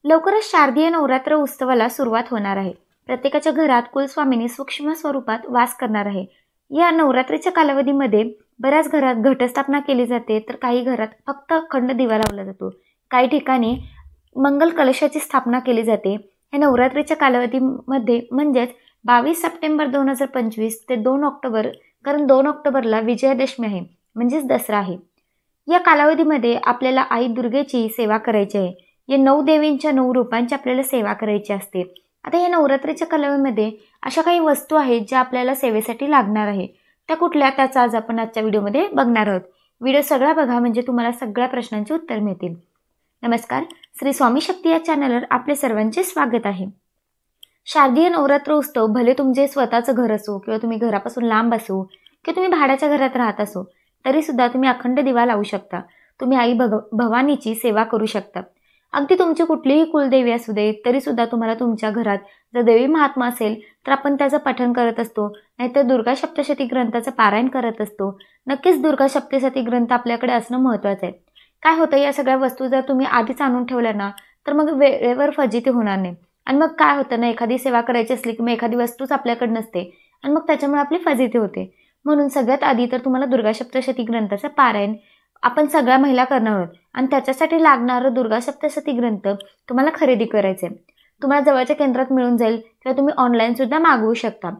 लवकरच शारदीय नवरात्र उत्सवाला सुरुवात होणार आहे. प्रत्येकाच्या घरात कुलस्वामिनी सूक्ष्म स्वरूपात वास करणार आहे. या नवरात्रीच्या कालावधीमध्ये बऱ्याच घरात घटस्थापना केली जाते, तर काही घरात फक्त अखंड दिवा लावला जातो. काही ठिकाणी मंगल कलशाची स्थापना केली जाते. या नवरात्रीच्या कालावधीमध्ये म्हणजेच 22 सप्टेंबर 2025 ते 2 ऑक्टोबर, कारण 2 ऑक्टोबरला विजयादशमी आहे, म्हणजेच दसरा आहे. या कालावधीमध्ये आपल्याला आई दुर्गेची सेवा करायची आहे. या 9 देवींच्या 9 रूपांची आपल्याला सेवा करायची असते. आता या नवरात्रीच्या कालावधीमध्ये अशा काही वस्तू आहेत ज्या आपल्याला सेवेसाठी लागणार आहे. त्या कुठल्या, त्याचा आज आपण आजच्या व्हिडिओमध्ये बघणार आहोत. व्हिडिओ सगळा बघा, म्हणजे तुम्हाला सगळ्या प्रश्नांची उत्तर मिळतील. नमस्कार, श्री स्वामी शक्ती या चॅनलवर आपले सर्वांचे स्वागत आहे. शारदीय नवरात्र उत्सव भले तुमचे स्वतःचं घर असो किंवा तुम्ही घरापासून लांब असो किंवा तुम्ही भाड्याच्या घरात राहत असो, तरी सुद्धा तुम्ही अखंड दिवा लावू शकता. तुम्ही आई भवानीची सेवा करू शकता. अगदी तुमची कुठलीही कुलदेवी असू दे, तरी सुद्धा तुम्हाला तुमच्या घरात जर देवी महात्मा असेल तर आपण त्याचं पठण करत असतो, नाहीतर दुर्गा सप्तशती ग्रंथाचं पारायण करत असतो. नक्कीच दुर्गा सप्तशती ग्रंथ आपल्याकडे असणं महत्त्वाचं आहे. काय होतं, या सगळ्या वस्तू जर तुम्ही आधीच आणून ठेवल्या ना, तर मग वेळेवर फजिती होणार नाही. आणि मग काय होतं ना, एखादी सेवा करायची असली की मग एखादी वस्तूच आपल्याकडे नसते आणि मग त्याच्यामुळे आपली फजिती होते. म्हणून सगळ्यात आधी तर तुम्हाला दुर्गा सप्तशती ग्रंथाचं पारायण आपण सगळ्या महिला करणार आहोत आणि त्याच्यासाठी लागणारं दुर्गा सप्तशती ग्रंथ तुम्हाला खरेदी करायचं आहे. तुम्हाला जवळच्या केंद्रात मिळून जाईल किंवा तुम्ही ऑनलाईन सुद्धा मागवू शकता.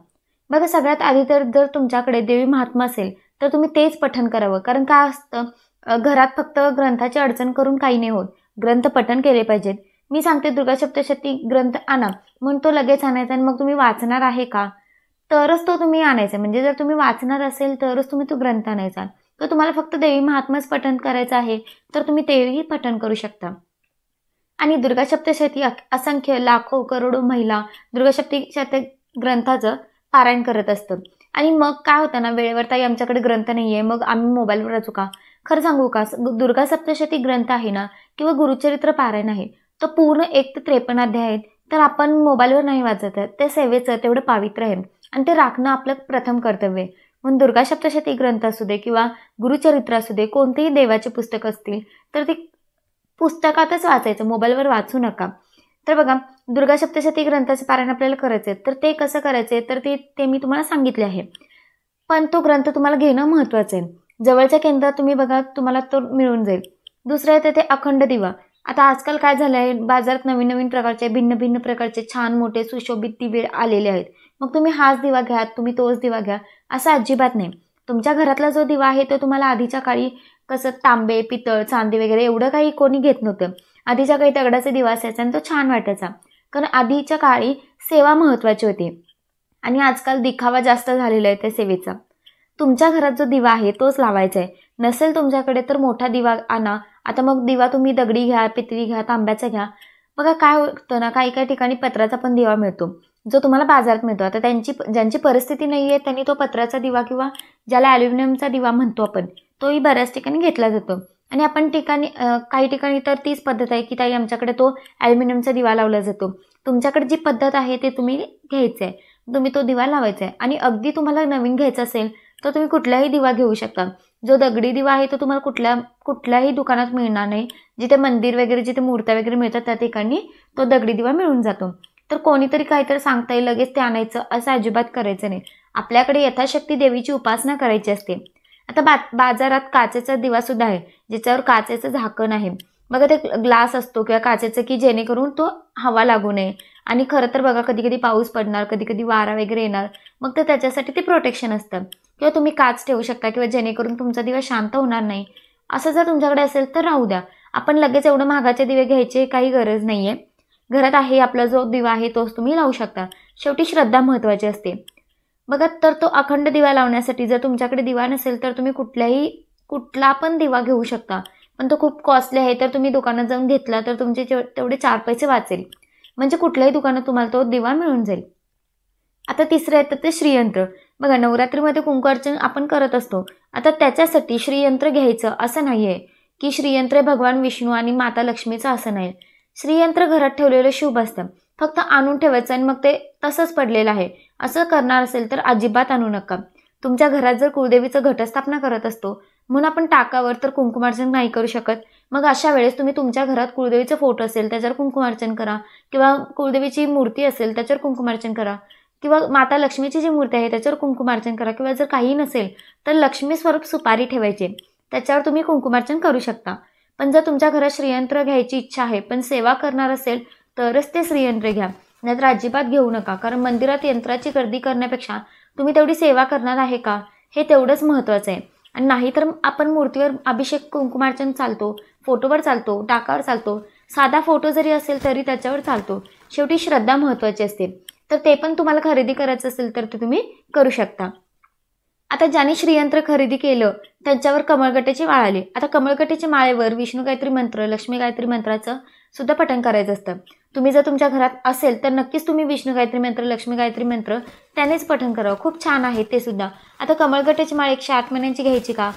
बघा, सगळ्यात आधी तर जर तुमच्याकडे देवी महात्मा असेल तर तुम्ही तेच पठण करावं. कारण काय असतं, घरात फक्त ग्रंथाची अडचण करून काही नाही होत, ग्रंथ पठण केले पाहिजेत. मी सांगते, दुर्गा सप्तशती ग्रंथ आणा म्हणून तो लगेच आणायचा आणि मग तुम्ही वाचणार आहे का, तरच तो तुम्ही आणायचा. म्हणजे जर तुम्ही वाचणार असेल तरच तुम्ही तो ग्रंथ आणायचा. तर तुम्हाला फक्त देवी महात्माच पठण करायचं आहे तर तुम्ही तेही पठण करू शकता. आणि दुर्गा सप्तशती असंख्य लाखो करोडो महिला दुर्गा सप्तशती ग्रंथाचं पारायण करत असतात. आणि मग काय होतं ना, वेळेवर ताई आमच्याकडे ग्रंथ नाही आहे, मग आम्ही मोबाईलवर वाचू का? खरं सांगू का, दुर्गा सप्तशती ग्रंथ आहे ना किंवा गुरुचरित्र पारायण आहे, तो पूर्ण 1 ते 53 अध्याय आहेत. तर आपण मोबाईलवर नाही वाचत आहे, ते सेवेचं तेवढं पावित्र्य आहे आणि ते राखणं आपलं प्रथम कर्तव्य आहे. म्हणून दुर्गा सप्तशती ग्रंथ असू दे किंवा गुरुचरित्र असू दे, कोणतेही देवाचे पुस्तक असतील तर ते पुस्तकातच वाचायचं, मोबाईलवर वाचू नका. तर बघा, दुर्गा सप्तशती ग्रंथाचं पारायण आपल्याला करायचं आहे, तर ते कसं करायचं आहे तर ते मी तुम्हाला सांगितले आहे. पण तो ग्रंथ तुम्हाला घेणं महत्त्वाचं आहे. जवळच्या केंद्रात तुम्ही बघा, तुम्हाला तो मिळून जाईल. दुसरं आहे ते अखंड दिवा. आता आजकाल काय झालं आहे, बाजारात नवीन नवीन प्रकारचे भिन्न भिन्न प्रकारचे छान मोठे सुशोभित दिवे आलेले आहेत. मग तुम्ही हाच दिवा घ्या, तुम्ही तोच दिवा घ्या असं अजिबात नाही. तुमच्या घरातला जो दिवा आहे तो तुम्हाला आधीच्या काळी कसं तांबे, पितळ, चांदी वगैरे एवढं काही कोणी घेत नव्हतं. आधीच्या काळी दगडाचा दिवा असायचा आणि तो छान वाटायचा, कारण आधीच्या काळी सेवा महत्त्वाची होती. आणि आजकाल दिखावा जास्त झालेला आहे त्या सेवेचा. तुमच्या घरात जो दिवा आहे तोच लावायचा आहे. नसेल तुमच्याकडे तर मोठा दिवा आणा. आता मग दिवा तुम्ही दगडी घ्या, पितळी घ्या, तांब्याचा घ्या. बघा काय होतं ना, काही काही ठिकाणी पत्राचा पण दिवा मिळतो, जो तुम्हाला बाजारात मिळतो. आता ज्यांची परिस्थिती नाही आहे त्यांनी तो पत्राचा दिवा किंवा ज्याला ॲल्युमिनियमचा दिवा म्हणतो आपण, तोही बऱ्याच ठिकाणी घेतला जातो. आणि आपण काही ठिकाणी तर तीच पद्धत आहे की ताई आमच्याकडे तो ॲल्युमिनियमचा दिवा लावला जातो. तुमच्याकडे जी पद्धत आहे ते तुम्ही घ्यायचं आहे, तुम्ही तो दिवा लावायचा आहे. आणि अगदी तुम्हाला नवीन घ्यायचं असेल तर तुम्ही कुठलाही दिवा घेऊ शकता. जो दगडी दिवा आहे तो तुम्हाला कुठल्याही दुकानात मिळणार नाही. जिथे मंदिर वगैरे, जिथे मूर्त्या वगैरे मिळतात त्या ठिकाणी तो दगडी दिवा मिळून जातो. तर कोणीतरी काहीतरी सांगता येईल लगेच ते आणायचं असं अजिबात करायचं नाही. आपल्याकडे यथाशक्ती देवीची उपासना करायची असते. आता बाजारात काचेचा दिवा सुद्धा आहे, ज्याच्यावर काचेचं झाकण आहे. बघा, ते ग्लास असतो किंवा काचेचं, की जेणेकरून तो हवा लागू नये. आणि खरं तर बघा, कधी कधी पाऊस पडणार, कधी कधी वारा वगैरे येणार, मग तर त्याच्यासाठी ते प्रोटेक्शन असतं. किंवा तुम्ही काच ठेवू शकता किंवा जेणेकरून तुमचा दिवा शांत होणार नाही. असं जर तुमच्याकडे असेल तर राहू द्या. आपण लगेच एवढं महागाचे दिवे घ्यायची काही गरज नाही आहे. घरात आहे आपला जो दिवा आहे तोच तुम्ही लावू शकता. शेवटी श्रद्धा महत्त्वाची असते. बघा, तर तो अखंड दिवा लावण्यासाठी जर तुमच्याकडे दिवा नसेल तर तुम्ही कुठला पण दिवा घेऊ शकता. पण तो खूप कॉस्टली आहे, तर तुम्ही दुकानात जाऊन घेतला तर तुमचे तेवढे 4 पैसे वाचेल. म्हणजे कुठल्याही दुकानात तुम्हाला तो दिवा मिळून जाईल. आता तिसरं आहे तर ते श्रीयंत्र. बघा, नवरात्रीमध्ये कुंकवार्चन आपण करत असतो. आता त्याच्यासाठी श्रीयंत्र घ्यायचं असं नाही आहे की श्रीयंत्र भगवान विष्णू आणि माता लक्ष्मीचं असं नाही. श्रीयंत्र घरात ठेवलेलं शुभ असतं, फक्त आणून ठेवायचं आणि मग ते तसंच पडलेलं आहे असं करणार असेल तर अजिबात आणू नका. तुमच्या घरात जर कुलदेवीचं घटस्थापना करत असतो म्हणून आपण टाकावर तर कुंकुमार्चन नाही करू शकत, मग अशा वेळेस तुम्ही तुमच्या घरात कुळदेवीचा फोटो असेल त्याच्यावर कुंकुमार्चन करा, किंवा कुळदेवीची मूर्ती असेल त्याच्यावर कुंकुमार्चन करा, किंवा माता लक्ष्मीची जी मूर्ती आहे त्याच्यावर कुंकुमार्चन करा, किंवा जर काही नसेल तर लक्ष्मी स्वरूप सुपारी ठेवायची, त्याच्यावर तुम्ही कुंकुमार्चन करू शकता. पण जर तुमच्या घरात श्रीयंत्र घ्यायची इच्छा आहे पण सेवा करणार असेल तरच ते श्रीयंत्र घ्या, नाहीतर अजिबात घेऊ नका. कारण मंदिरात यंत्राची गर्दी करण्यापेक्षा तुम्ही तेवढी सेवा करणार आहे का हे तेवढंच महत्त्वाचं आहे. आणि नाहीतर आपण मूर्तीवर अभिषेक कुंकुमार्चन चालतो, फोटोवर चालतो, टाकावर चालतो, साधा फोटो जरी असेल तरी त्याच्यावर चालतो. शेवटी श्रद्धा महत्त्वाची असते. तर ते पण तुम्हाला खरेदी करायचं असेल तर ते तुम्ही करू शकता. आता ज्याने श्रीयंत्र खरेदी केलं त्यांच्यावर कमळगट्ट्याची माळ आली. आता कमळगट्ट्याच्या माळेवर विष्णू गायत्री मंत्र, लक्ष्मी गायत्री मंत्राचं सुद्धा पठण करायचं असतं. तुम्ही जर तुमच्या घरात असेल तर नक्कीच तुम्ही विष्णू गायत्री मंत्र, लक्ष्मी गायत्री मंत्र त्यानेच पठण करावं. खूप छान आहे ते सुद्धा. आता कमळगट्ट्याची माळ 108 मण्यांची घ्यायची का,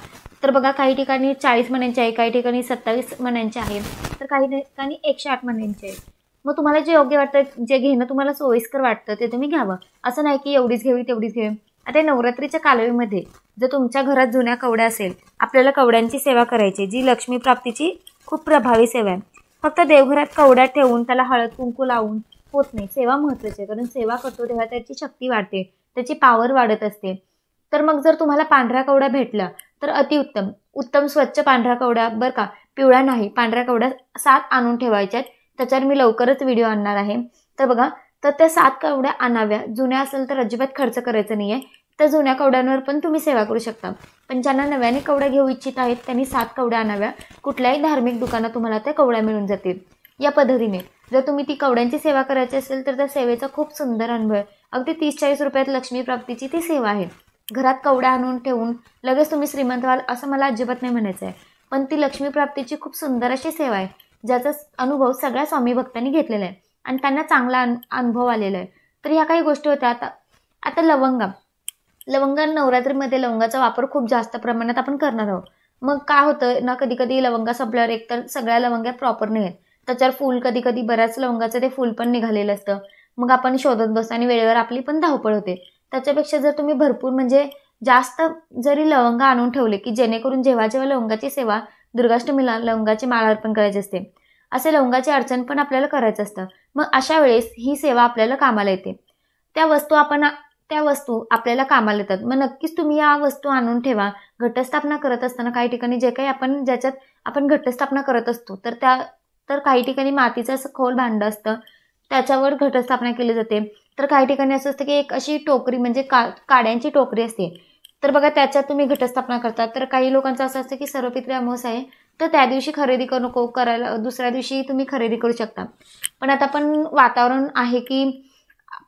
तर बघा काही ठिकाणी 40 मण्यांची आहे, काही ठिकाणी 27 मण्यांची आहे, तर काही ठिकाणी 108 मण्यांची आहे. मग तुम्हाला जे योग्य वाटतं, जे घेणं तुम्हाला सोयीस्कर वाटतं ते तुम्ही घ्यावं. असं नाही की एवढीच घ्यावी तेवढीच घ्यावी. आता नवरात्रीच्या कालवधीमध्ये जर तुमच्या घरात जुन्या कवड्या असेल, आपल्याला कवड्यांची सेवा करायची, जी लक्ष्मी प्राप्तीची खूप प्रभावी सेवा आहे. फक्त देवघरात कवड्या ठेवून त्याला हळद कुंकू लावून होत नाही. सेवा महत्त्वाची आहे, कारण सेवा करतो तेव्हा त्याची शक्ती वाढते, त्याची पावर वाढत असते. तर मग जर तुम्हाला पांढऱ्या कवड्या भेटल्या तर अतिउत्तम. उत्तम स्वच्छ पांढऱ्या कवड्या, बरं का, पिवळ्या नाही, पांढऱ्या कवड्या 7 आणून ठेवायच्यात. त्याच्यावर मी लवकरच व्हिडिओ आणणार आहे. तर बघा, तर त्या 7 कवड्या आणाव्या. जुन्या असेल तर अजिबात खर्च करायचं नाही आहे. तर जुन्या कवड्यांवर पण तुम्ही सेवा करू शकता. पण ज्यांना नव्याने कवड्या घेऊ इच्छित आहेत त्यांनी 7 कवड्या आणाव्या. कुठल्याही धार्मिक दुकानात तुम्हाला त्या कवड्या मिळून जातील. या पद्धतीने जर तुम्ही ती कवड्यांची सेवा करायची असेल तर त्या सेवेचा खूप सुंदर अनुभव आहे. अगदी 30-40 रुपयात लक्ष्मी प्राप्तीची ती सेवा आहे. घरात कवड्या आणून ठेवून लगेच तुम्ही श्रीमंत व्हाल असं मला अजिबात नाही म्हणायचं आहे. पण ती लक्ष्मी प्राप्तीची खूप सुंदर अशी सेवा आहे, ज्याचा अनुभव सगळ्या स्वामी भक्तांनी घेतलेला आहे आणि त्यांना चांगला अनुभव आलेला आहे. तर ह्या काही गोष्टी होत्या. आता लवंग नवरात्रीमध्ये लवंगाचा वापर खूप जास्त प्रमाणात आपण करणार आहोत. मग काय होतं ना, कधी कधी लवंगा संपल्यावर एकतर सगळ्या लवंग्या प्रॉपर नाही आहेत, त्याच्यावर फूल कधी कधी बऱ्याच लवंगाचं ते फूल पण निघालेलं असतं. मग आपण शोधत बसतो आणि वेळेवर आपली पण धावपळ होते. त्याच्यापेक्षा जर तुम्ही भरपूर म्हणजे जास्त जरी लवंगा आणून ठेवले की जेणेकरून जेव्हा जेव्हा लवंगाची सेवा दुर्गाष्टमीला लवंगाची माळ अर्पण करायची असते, असे लवंगाची अर्चन पण आपल्याला करायचं असतं. मग अशा वेळेस ही सेवा आपल्याला कामाला येते. त्या वस्तू आपल्याला कामाला येतात. मग नक्कीच तुम्ही या वस्तू आणून ठेवा. घटस्थापना करत असताना काही ठिकाणी जे काही ज्याच्यात आपण घटस्थापना करत असतो तर काही ठिकाणी मातीचं असं खोल भांडं असतं, त्याच्यावर घटस्थापना केली जाते. तर काही ठिकाणी असं असतं की एक अशी टोकरी म्हणजे काड्यांची टोकरी असते, तर बघा त्याच्यात तुम्ही घटस्थापना करता. तर काही लोकांचं असं असतं की सर्वपित्री अमावस्या आहे तर त्या दिवशी खरेदी करू नको, करायला दुसऱ्या दिवशी तुम्ही खरेदी करू शकता. पण आता पण वातावरण आहे की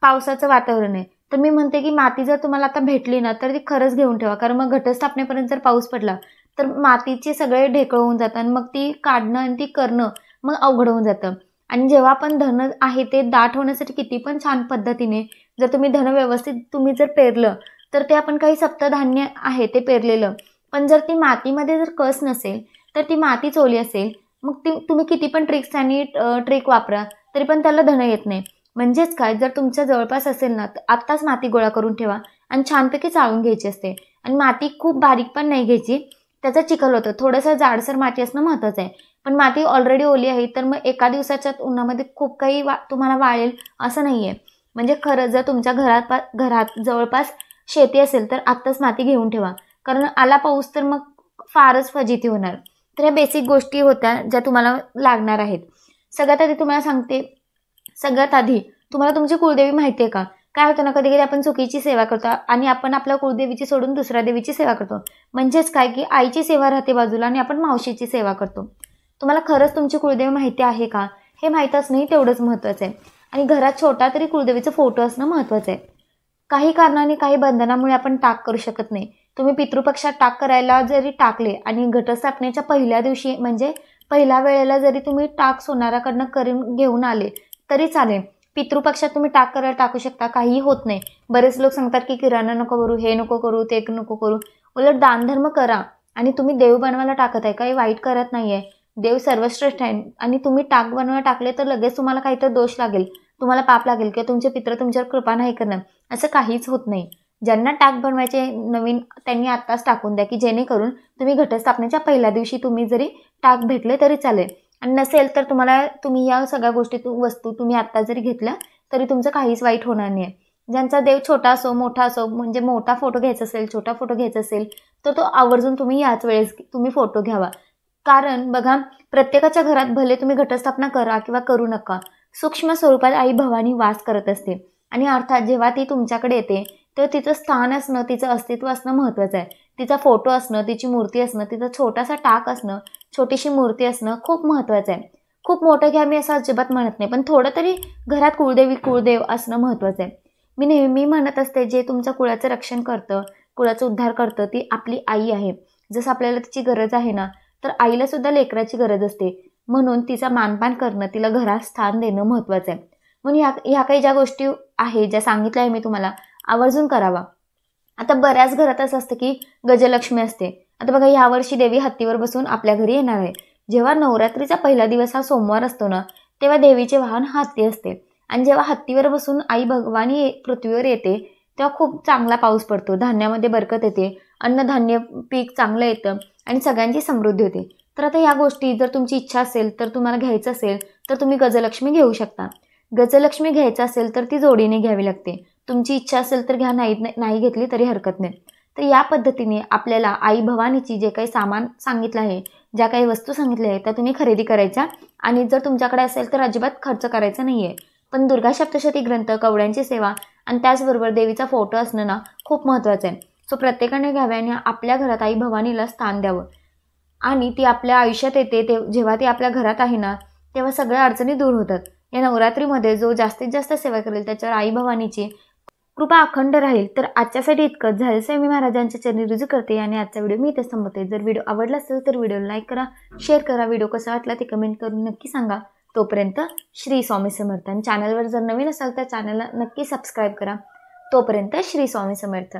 पावसाचं वातावरण आहे, तर मी म्हणते की माती जर तुम्हाला आता भेटली ना तर ती खरंच घेऊन ठेवा. कारण मग घटस्थापनेपर्यंत जर पाऊस पडला तर मातीचे सगळे ढेकळ होऊन जातात आणि मग ती काढणं आणि ती करणं मग अवघड होऊन जातं. आणि जेव्हा पण धन आहे ते दाट होण्यासाठी किती पण छान पद्धतीने जर तुम्ही धन व्यवस्थित तुम्ही जर पेरलं तर ते आपण काही सप्तधान्य आहे ते पेरलेलं, पण जर ती मातीमध्ये जर कस नसेल तर ती मातीच ओली असेल, मग ती तुम्ही किती पण ट्रिक्स आणि ट्रिक वापरा तरी पण त्याला धन येत नाही. म्हणजेच काय, जर तुमच्या जवळपास असेल ना तर आत्ताच माती गोळा करून ठेवा आणि छानपैकी चाळून घ्यायची असते. आणि माती खूप बारीक पण नाही घ्यायची, त्याचा चिखल होतं. थोडंसं जाडसर माती असणं महत्त्वाचं आहे. पण माती ऑलरेडी ओली आहे तर मग एका दिवसाच्या उन्हामध्ये खूप काही तुम्हाला वाळेल असं नाही आहे. म्हणजे खरं जर तुमच्या घरात जवळपास शेती असेल तर आत्ताच माती घेऊन ठेवा, कारण आला पाऊस तर मग फारच फजिती होणार. तर ह्या बेसिक गोष्टी होत्या ज्या तुम्हाला लागणार आहेत. सगळ्यात आधी तुम्हाला तुमची कुलदेवी माहिती आहे का? काय होतं ना, कधी कधी आपण चुकीची सेवा करतो आणि आपण आपल्या कुलदेवीची सोडून दुसऱ्या देवीची सेवा करतो. म्हणजेच काय की आईची सेवा राहते बाजूला आणि आपण मावशीची सेवा करतो. तुम्हाला खरंच तुमची कुलदेवी माहिती आहे का हे माहीत असणंही तेवढंच महत्त्वाचं आहे. आणि घरात छोटा तरी कुलदेवीचा फोटो असणं महत्त्वाचं आहे. काही कारणाने काही बंधनामुळे आपण टाक करू शकत नाही. तुम्ही पितृपक्षात टाक करायला जरी टाकले आणि घटस्थापनेच्या पहिल्या दिवशी म्हणजे पहिल्या वेळेला जरी तुम्ही टाक सोनाराकडनं करून घेऊन आले तरी चालेल. पितृपक्षात तुम्ही टाक करायला टाकू शकता, काहीही होत नाही. बरेच लोक सांगतात की किराणा नको करू, हे नको करू, ते नको करू. उलट दानधर्म करा. आणि तुम्ही देव बनवायला टाकत आहे, काही वाईट करत नाही आहे. देव सर्वश्रेष्ठ आहे आणि तुम्ही टाक बनवायला टाकले तर लगेच तुम्हाला काहीतरी दोष लागेल, तुम्हाला पाप लागेल किंवा तुमचे पित्र तुमच्यावर कृपा नाही करणार, असं काहीच होत नाही. ज्यांना टाक बनवायचे नवीन त्यांनी आत्ताच टाकून द्या, की जेणेकरून तुम्ही घटस्थापनेच्या पहिल्या दिवशी तुम्ही जरी टाक भेटले तरी चालेल. आणि नसेल तर तुम्ही या सगळ्या गोष्टी वस्तू तुम्ही आत्ता जरी घेतल्या तरी तुमचं काहीच वाईट होणार नाही. ज्यांचा देव छोटा असो मोठा असो, म्हणजे मोठा फोटो घ्यायचा असेल छोटा फोटो घ्यायचा असेल तर तो आवर्जून तुम्ही याच वेळेस तुम्ही फोटो घ्यावा. कारण बघा, प्रत्येकाच्या घरात भले तुम्ही घटस्थापना करा किंवा करू नका, सूक्ष्म स्वरूपात आई भवानी वास करत असते. आणि अर्थात जेव्हा ती तुमच्याकडे येते तर तिचं स्थान असणं, तिचं अस्तित्व असणं महत्त्वाचं आहे. तिचा फोटो असणं, तिची मूर्ती असणं, तिचा छोटासा टाक असणं, छोटीशी मूर्ती असणं खूप महत्त्वाचं आहे. खूप मोठं घ्या मी असं अजिबात म्हणत नाही, पण थोडं तरी घरात कुळदेव असणं महत्त्वाचं आहे. मी नेहमी म्हणत असते, जे तुमच्या कुळाचं रक्षण करतं, कुळाचा उद्धार करतं ती आपली आई आहे. जसं आपल्याला तिची गरज आहे ना, तर आईला सुद्धा लेकराची गरज असते. म्हणून तिचा मानपान करणं, तिला घरात स्थान देणं महत्त्वाचं आहे. म्हणून ह्या काही ज्या गोष्टी आहे, ज्या सांगितल्या आहे मी तुम्हाला, आवर्जून करावा. आता बऱ्याच घरात असं असतं की गजलक्ष्मी असते. आता बघा, यावर्षी देवी हत्तीवर बसून आपल्या घरी येणार आहे. जेव्हा नवरात्रीचा पहिला दिवस हा सोमवार असतो ना, तेव्हा देवीचे वाहन हत्ती असते. आणि जेव्हा हत्तीवर बसून आई भगवानी पृथ्वीवर येते तेव्हा खूप चांगला पाऊस पडतो, धान्यामध्ये बरकत येते, अन्नधान्य पीक चांगलं येतं आणि सगळ्यांची समृद्धी होते. तर आता ह्या गोष्टी जर तुमची इच्छा असेल, तर तुम्हाला घ्यायचं असेल तर तुम्ही गजलक्ष्मी घेऊ शकता. गजलक्ष्मी घ्यायचं असेल तर ती जोडीने घ्यावी लागते. तुमची इच्छा असेल तर घ्या, नाही घेतली तरी हरकत नाही. तर या पद्धतीने आपल्याला आई भवानीची जे काही सामान सांगितलं आहे, ज्या काही वस्तू सांगितल्या आहेत त्या तुम्ही खरेदी करायच्या. आणि जर तुमच्याकडे असेल तर अजिबात खर्च करायचा नाही आहे. पण दुर्गा सप्तशती ग्रंथ, कवड्यांची सेवा आणि त्याचबरोबर देवीचा फोटो असणं ना खूप महत्त्वाचं आहे. सो प्रत्येकाने घ्यावे आणि आपल्या घरात आई भवानीला स्थान द्यावं. आणि ती आपल्या आयुष्यात येते जेव्हा ती आपल्या घरात आहे ना, तेव्हा सगळ्या अडचणी दूर होतात. या नवरात्रीमध्ये जो जास्तीत जास्त सेवा करेल त्याच्यावर आई भवानीची कृपा अखंड राहील. तर आजच्यासाठी इतकंच. झाल्याचं मी महाराजांच्या चरणी रुजू करते आणि आजचा व्हिडिओ मी इथेच थांबवते. जर व्हिडिओ आवडला असेल तर व्हिडिओला लाईक करा, शेअर करा. व्हिडिओ कसा वाटला ते कमेंट करून नक्की सांगा. तोपर्यंत श्री स्वामी समर्थ. आणि चॅनलवर जर नवीन असाल तर चॅनलला नक्की सबस्क्राईब करा. तोपर्यंत श्री स्वामी समर्थ.